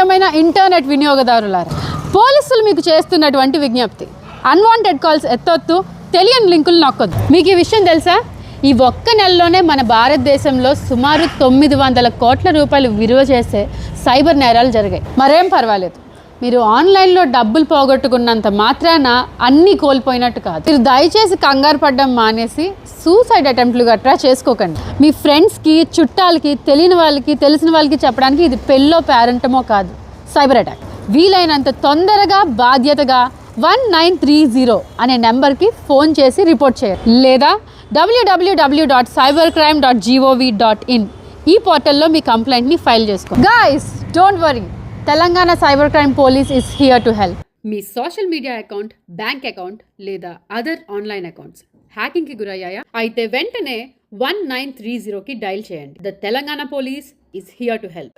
ప్రియమైన ఇంటర్నెట్ వినియోగదారులారా, పోలీసులు మీకు చేస్తున్నటువంటి విజ్ఞప్తి, అన్వాంటెడ్ కాల్స్ ఎత్తొద్దు, తెలియని లింకులు నొక్కొద్దు. మీకు ఈ విషయం తెలుసా? ఈ ఒక్క నెలలోనే మన భారతదేశంలో సుమారు 900 కోట్ల రూపాయలు విలువ చేసే సైబర్ నేరాలు జరిగాయి. మరేం పర్వాలేదు, మీరు ఆన్లైన్లో డబ్బులు పోగొట్టుకున్నంత మాత్రాన అన్నీ కోల్పోయినట్టు కాదు. మీరు దయచేసి కంగారు పడ్డం మానేసి సూసైడ్ అటెంప్ట్లు గట్రా చేసుకోకండి. మీ ఫ్రెండ్స్కి, చుట్టాలకి, తెలియని వాళ్ళకి, తెలిసిన వాళ్ళకి చెప్పడానికి ఇది పెళ్ళో పేరెంటమో కాదు, సైబర్ అటాక్. వీలైనంత తొందరగా బాధ్యతగా 1930 అనే నెంబర్కి ఫోన్ చేసి రిపోర్ట్ చేయాలి, లేదా www.cybercrime.gov.in ఈ పోర్టల్లో మీ కంప్లైంట్ని ఫైల్ చేసుకోండి. Guys, don't worry, Telangana cyber crime police is here to help. Me social media account, bank account లేదా అదర్ ఆన్లైన్ అకౌంట్స్ హ్యాకింగ్కి గురయ్యాయా? అయితే వెంటనే 1930కి డయల్ చేయండి. The Telangana police is here to help.